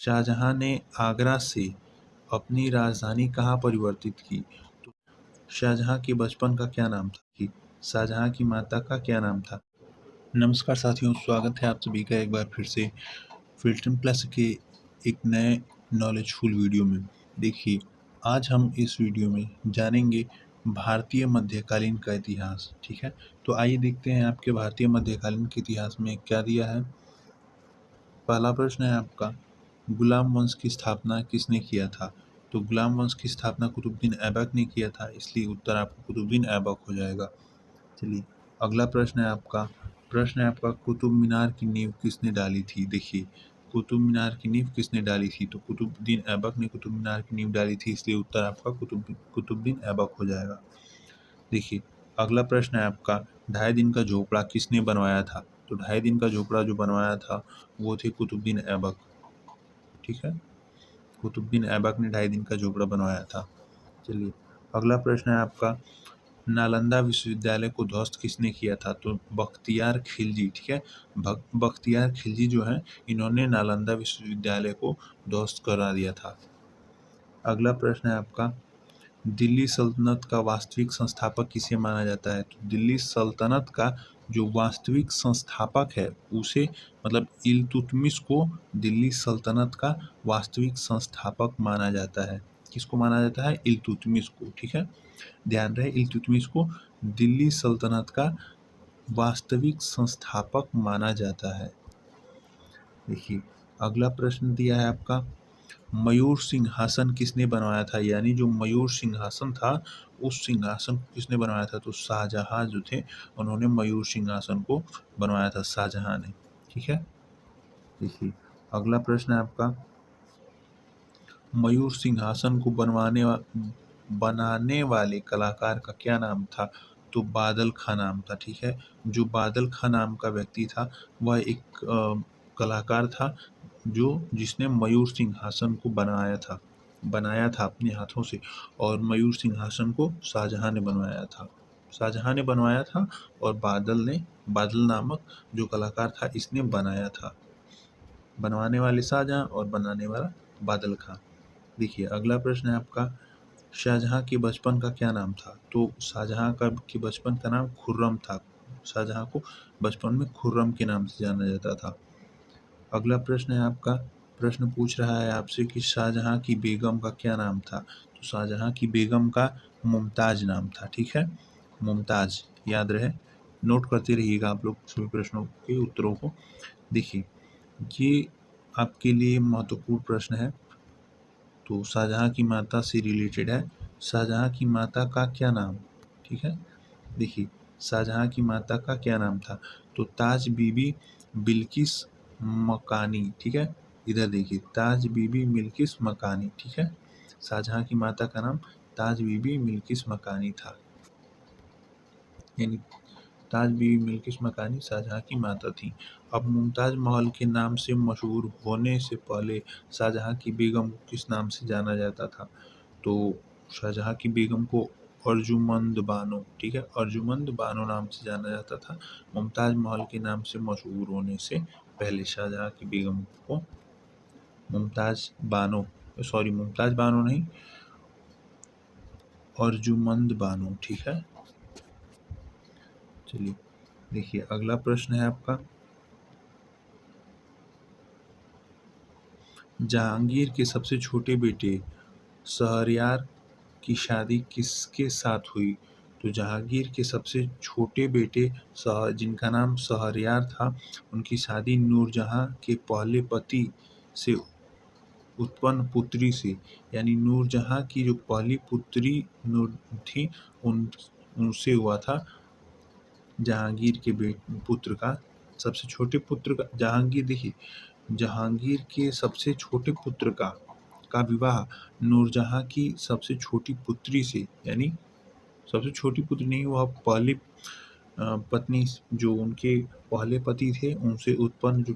शाहजहां ने आगरा से अपनी राजधानी कहाँ परिवर्तित की? तो शाहजहां के बचपन का क्या नाम था? कि शाहजहां की माता का क्या नाम था? नमस्कार साथियों, स्वागत है आप सभी का एक बार फिर से फिल्टन प्लस के एक नए नॉलेजफुल वीडियो में। देखिए, आज हम इस वीडियो में जानेंगे भारतीय मध्यकालीन का इतिहास। ठीक है, तो आइए देखते हैं आपके भारतीय मध्यकालीन के इतिहास में क्या दिया है। पहला प्रश्न है आपका, गुलाम वंश की स्थापना किसने किया था? तो गुलाम वंश की स्थापना कुतुबुद्दीन ऐबक ने किया था, इसलिए उत्तर आपका कुतुबुद्दीन ऐबक हो जाएगा। चलिए, अगला प्रश्न है आपका, कुतुब मीनार की नींव किसने डाली थी? देखिए, कुतुब मीनार की नींव किसने डाली थी? तो कुतुबुद्दीन ऐबक ने कुतुब मीनार की नींव डाली थी, इसलिए उत्तर आपका कुतुबुद्दीन ऐबक हो जाएगा। देखिए, अगला प्रश्न है आपका, ढाई दिन का झोपड़ा किसने बनवाया था? तो ढाई दिन का झोपड़ा जो बनवाया था वो थे कुतुबुद्दीन ऐबक। ठीक है, कुतुबुद्दीन ऐबक ने ढाई दिन का झोपड़ा बनवाया था। चलिए, अगला प्रश्न है आपका, नालंदा विश्वविद्यालय को ध्वस्त किसने किया था? तो बख्तियार खिलजी। ठीक है, बख्तियार खिलजी जो है, इन्होंने नालंदा विश्वविद्यालय को ध्वस्त करा दिया था। अगला प्रश्न है आपका, दिल्ली सल्तनत का वास्तविक संस्थापक किसे माना जाता है? तो दिल्ली सल्तनत का जो वास्तविक संस्थापक है उसे, मतलब इल्तुतमिश को दिल्ली सल्तनत का वास्तविक संस्थापक माना जाता है। किसको माना जाता है? इल्तुतमिश को। ठीक है, ध्यान रहे, इल्तुतमिश को दिल्ली सल्तनत का वास्तविक संस्थापक माना जाता है। देखिए, अगला प्रश्न दिया है आपका, मयूर सिंहासन किसने बनवाया था? यानी जो मयूर सिंहासन था, उस सिंहासन को किसने बनवाया था? तो शाहजहां जो थे, उन्होंने मयूर सिंहासन को बनवाया था, शाहजहां ने। ठीक है, देखिए, अगला प्रश्न है आपका, मयूर सिंहासन को बनाने वाले कलाकार का क्या नाम था? तो बादल खां नाम था। ठीक है, जो बादल खां नाम का व्यक्ति था, वह एक कलाकार था जिसने मयूर सिंहासन को बनाया था अपने हाथों से। और मयूर सिंहासन को शाहजहां ने बनवाया था और बादल नामक जो कलाकार था, इसने बनाया था। बनवाने वाले शाहजहां और बनाने वाला बादल खां। देखिए, अगला प्रश्न है आपका, शाहजहां के बचपन का क्या नाम था? तो शाहजहां का के बचपन का नाम खुर्रम था। शाहजहां को बचपन में खुर्रम के नाम से जाना जाता था। अगला प्रश्न है आपका, प्रश्न पूछ रहा है आपसे कि शाहजहां की बेगम का क्या नाम था? तो शाहजहां की बेगम का मुमताज नाम था। ठीक है, मुमताज, याद रहे, नोट करते रहिएगा आप लोग सभी प्रश्नों के उत्तरों को। देखिए, ये आपके लिए महत्वपूर्ण प्रश्न है, तो शाहजहां की माता से रिलेटेड है। शाहजहां की माता का क्या नाम? ठीक है, देखिए, शाहजहां की माता का क्या नाम था? तो ताज बीबी बिल्किस मकानी। ठीक है, इधर देखिए, ताज बीबी बिल्किस मकानी। ठीक है, शाहजहां की माता का नाम ताज बीबी बिल्किस मकानी था। यानी ताज बीबी बिल्किस मकानी शाहजहां की माता थी। अब मुमताज महल के नाम से मशहूर होने से पहले शाहजहां की बेगम को किस नाम से जाना जाता था? तो शाहजहां की बेगम को अर्जुमंद बानो, ठीक है, अर्जुमंद बानो नाम से जाना जाता था। मुमताज महल के नाम से मशहूर होने से पहले शाहजहां की बेगम को मुमताज बानो नहीं, अर्जुमंद बानो। ठीक है, चलिए, देखिए, अगला प्रश्न है आपका, जहांगीर के सबसे छोटे बेटे शहरयार की शादी किसके साथ हुई? तो जहांगीर के सबसे छोटे बेटे जिनका नाम शहरयार था, उनकी शादी नूरजहां के पहले पति से उत्पन्न पुत्री से, यानी नूरजहां की जो पहली पुत्री नूर थी, उन उनसे हुआ था। जहांगीर के पुत्र का, सबसे छोटे पुत्र का, जहांगीर, देखिए, जहांगीर के सबसे छोटे पुत्र का विवाह नूरजहां की सबसे छोटी पुत्री से, यानी सबसे छोटी पुत्री नहीं, वह पहली पत्नी, जो उनके पहले पति थे, उनसे उत्पन्न जो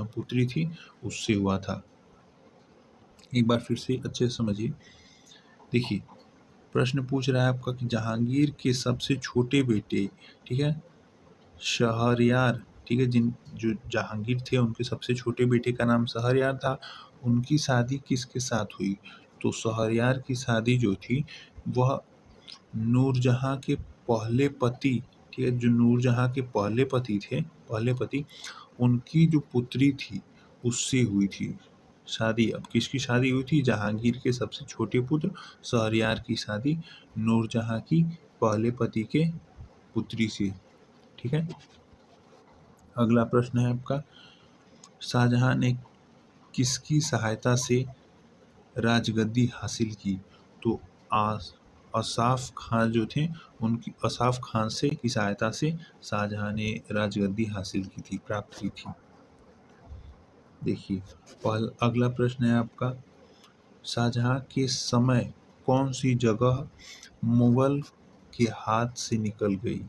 पुत्री थी, उससे हुआ था। एक बार फिर से अच्छे से समझिए। देखिए, प्रश्न पूछ रहा है आपका कि जहांगीर के सबसे छोटे बेटे, ठीक है, शहरयार, ठीक है, जो जहांगीर थे, उनके सबसे छोटे बेटे का नाम शहरयार था उनकी शादी किसके साथ हुई? तो शहरयार की शादी जो थी वह नूरजहाँ के पहले पति, ठीक है, जो नूरजहाँ के पहले पति उनकी जो पुत्री थी उससे हुई थी शादी। अब किसकी शादी हुई थी? जहांगीर के सबसे छोटे पुत्र शहरयार की शादी नूरजहाँ की पहले पति के पुत्री से। ठीक है। अगला प्रश्न है आपका, शाहजहां ने किसकी सहायता से राजगद्दी हासिल की? तो असाफ खान जो थे उनकी असाफ खान से की सहायता से शाहजहां ने राजगद्दी हासिल की थी, प्राप्त की थी। देखिए, अगला प्रश्न है आपका, शाहजहां के समय कौन सी जगह मुगल के हाथ से निकल गई?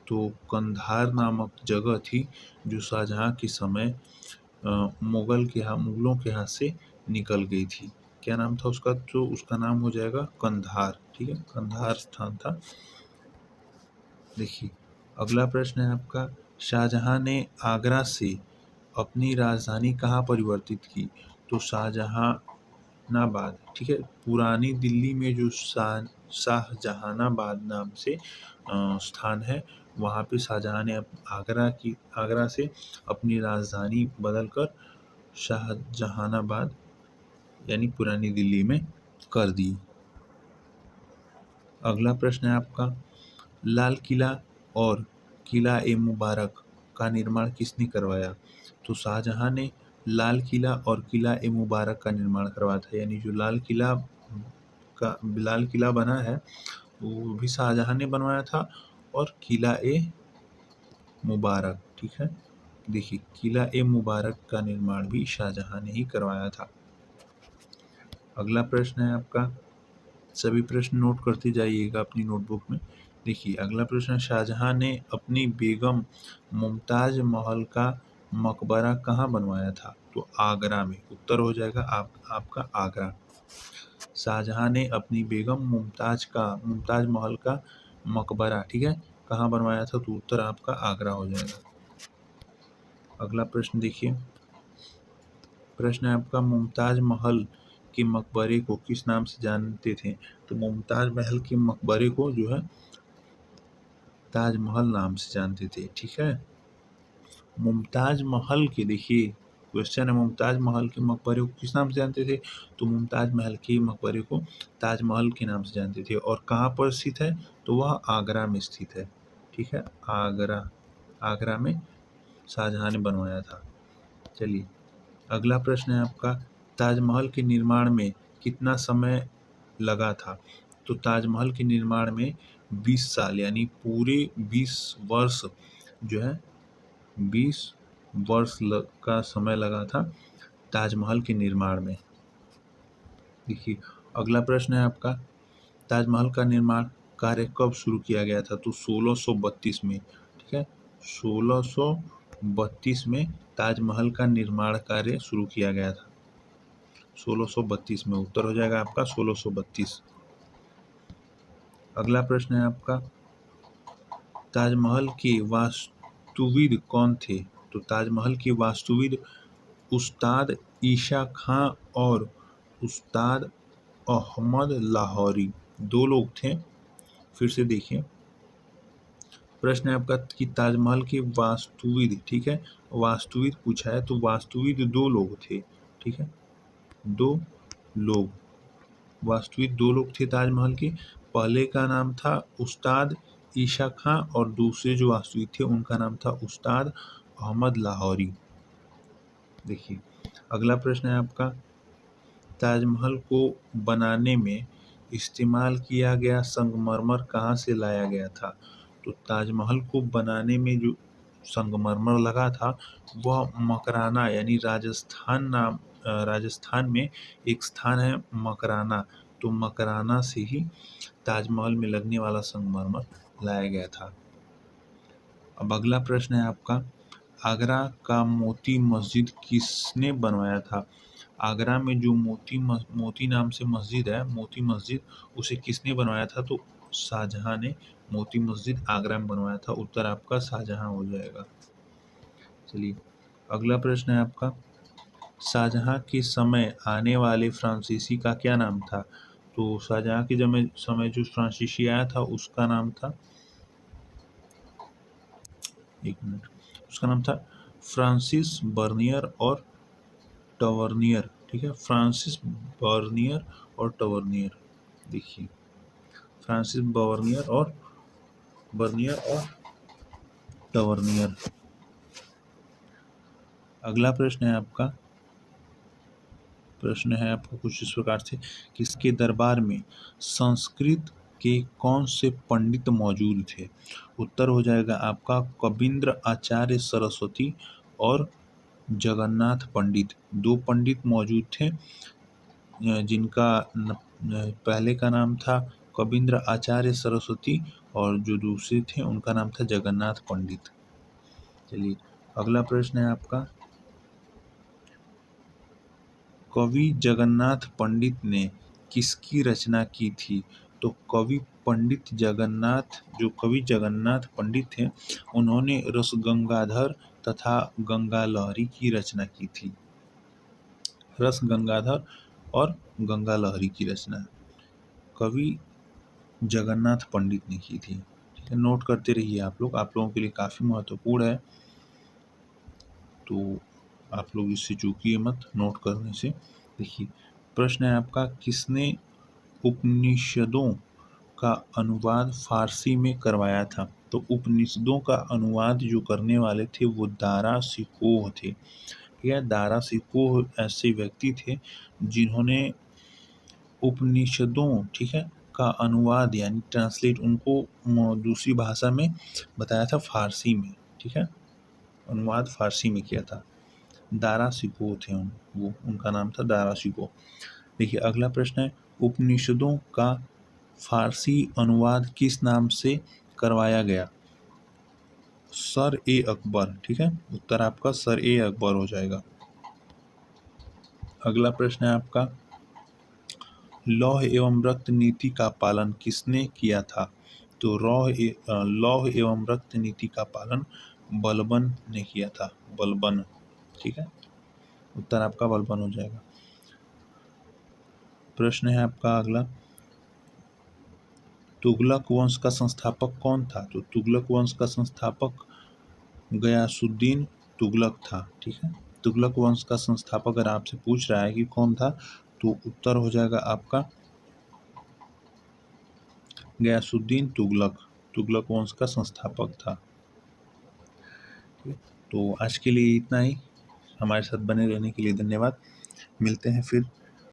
तो कंधार नामक जगह थी जो शाहजहां के समय मुगलों के हाथ से निकल गई थी। क्या नाम था उसका? तो उसका नाम हो जाएगा कंधार। ठीक है, कंधार स्थान था। देखिए, अगला प्रश्न है आपका, शाहजहां ने आगरा से अपनी राजधानी कहाँ परिवर्तित की? तो शाहजहानाबाद, ठीक है, पुरानी दिल्ली में जो शाहजहानाबाद नाम से स्थान है, वहाँ पे शाहजहां ने आगरा से अपनी राजधानी बदलकर शाहजहानाबाद यानी पुरानी दिल्ली में कर दी। अगला प्रश्न है आपका, लाल किला और किला ए मुबारक का निर्माण किसने करवाया? तो शाहजहां ने लाल किला और किला ए मुबारक का निर्माण करवाया था। यानी जो लाल किला बना है वो भी शाहजहां ने बनवाया था, और किला ए मुबारक, ठीक है, देखिए, किला ए मुबारक का निर्माण भी शाहजहां ने ही करवाया था। अगला प्रश्न है आपका, सभी प्रश्न नोट करते जाइएगा अपनी नोटबुक में। देखिए, अगला प्रश्न, शाहजहां ने अपनी बेगम मुमताज महल का मकबरा कहाँ बनवाया था? तो आगरा में। उत्तर हो जाएगा आपका आगरा। शाहजहां ने अपनी बेगम मुमताज महल का मकबरा, ठीक है, कहाँ बनवाया था? तो उत्तर आपका आगरा हो जाएगा। अगला प्रश्न देखिए, प्रश्न है आपका, मुमताज महल के मकबरे को किस नाम से जानते थे? तो मुमताज महल के मकबरे को जो है ताजमहल नाम से जानते थे। ठीक है, मुमताज महल के, देखिए क्वेश्चन है, मुमताज महल के मकबरे को किस नाम से जानते थे? तो मुमताज महल के मकबरे को ताजमहल के नाम से जानते थे। और कहाँ पर स्थित है? तो वह आगरा में स्थित है। ठीक है, आगरा में शाहजहां ने बनवाया था। चलिए, अगला प्रश्न है आपका, ताजमहल के निर्माण में कितना समय लगा था? तो ताजमहल के निर्माण में 20 साल यानी पूरे 20 वर्ष जो है 20 का समय लगा था ताजमहल के निर्माण में। देखिए, अगला प्रश्न है आपका, ताजमहल का निर्माण कार्य कब शुरू किया गया था? तो 1632 में। ठीक है, 1632 में ताजमहल का निर्माण कार्य शुरू किया गया था। 1632 में। उत्तर हो जाएगा आपका 1632। अगला प्रश्न है आपका, ताजमहल के वास्तुविद कौन थे? तो ताजमहल के वास्तुविद उस्ताद ईशा खां और उस्ताद अहमद लाहौरी, दो लोग थे। फिर से देखिए, प्रश्न है आपका कि ताजमहल के वास्तुविद, ठीक है, वास्तुविद पूछा है, तो वास्तुविद दो लोग थे। ठीक है, दो लोग, वास्तविक दो लोग थे ताजमहल के। पहले का नाम था उस्ताद ईशा खां और दूसरे जो वास्तविक थे उनका नाम था उस्ताद अहमद लाहौरी। देखिए, अगला प्रश्न है आपका, ताजमहल को बनाने में इस्तेमाल किया गया संगमरमर कहाँ से लाया गया था? तो ताजमहल को बनाने में जो संगमरमर लगा था वह मकराना यानी राजस्थान में एक स्थान है मकराना, तो मकराना से ही ताजमहल में लगने वाला संगमरमर लाया गया था। अब अगला प्रश्न है आपका, आगरा का मोती मस्जिद किसने बनवाया था? आगरा में जो मोती नाम से मस्जिद है, मोती मस्जिद, उसे किसने बनवाया था? तो शाहजहां ने मोती मस्जिद आगरा में बनवाया था। उत्तर आपका शाहजहां हो जाएगा। चलिए, अगला प्रश्न है आपका, शाहजहां के समय आने वाले फ्रांसीसी का क्या नाम था? तो शाहजहां के समय जो फ्रांसीसी आया था उसका नाम था, एक मिनट, उसका नाम था फ्रांसिस बर्नियर और टवर्नियर। ठीक है, फ्रांसिस बर्नियर और टवर्नियर। देखिए, फ्रांसिस बर्नियर और टवर्नियर। अगला प्रश्न है आपका कुछ इस प्रकार से, किसके दरबार में संस्कृत के कौन से पंडित मौजूद थे? उत्तर हो जाएगा आपका कबींद्र आचार्य सरस्वती और जगन्नाथ पंडित। दो पंडित मौजूद थे, जिनका पहले का नाम था कबींद्र आचार्य सरस्वती और जो दूसरे थे उनका नाम था जगन्नाथ पंडित। चलिए, अगला प्रश्न है आपका, कवि जगन्नाथ पंडित ने किसकी रचना की थी? तो कवि जगन्नाथ पंडित थे, उन्होंने रसगंगाधर तथा गंगा लहरी की रचना की थी। रस गंगाधर और गंगा लहरी की रचना कवि जगन्नाथ पंडित ने की थी। ठीक है, नोट करते रहिए आप लोगों के लिए काफ़ी महत्वपूर्ण है, तो आप लोग इससे चूकिए मत नोट करने से। देखिए, प्रश्न है आपका, किसने उपनिषदों का अनुवाद फारसी में करवाया था? तो उपनिषदों का अनुवाद जो करने वाले थे वो दारा शिकोह थे। यह दारा शिकोह ऐसे व्यक्ति थे जिन्होंने उपनिषदों, ठीक है, का अनुवाद यानी ट्रांसलेट उनको दूसरी भाषा में बताया था, फारसी में। ठीक है, अनुवाद फारसी में किया था। दारा शिकोह थे वो, उनका नाम था दारा शिकोह। देखिए, अगला प्रश्न है, उपनिषदों का फारसी अनुवाद किस नाम से करवाया गया? सर ए अकबर। ठीक है, उत्तर आपका सर ए अकबर हो जाएगा। अगला प्रश्न है आपका, लौह एवं रक्त नीति का पालन किसने किया था? तो लौह एवं रक्त नीति का पालन बलबन ने किया था, बलबन। ठीक है, उत्तर आपका बलबन हो जाएगा। प्रश्न है आपका अगला, तुगलक वंश का संस्थापक कौन था? तो तुगलक वंश का संस्थापक गयासुद्दीन तुगलक था। ठीक है, तुगलक वंश का संस्थापक अगर आपसे पूछ रहा है कि कौन था, तो उत्तर हो जाएगा आपका गयासुद्दीन तुगलक, तुगलक वंश का संस्थापक था। तो आज के लिए इतना ही। हमारे साथ बने रहने के लिए धन्यवाद। मिलते हैं फिर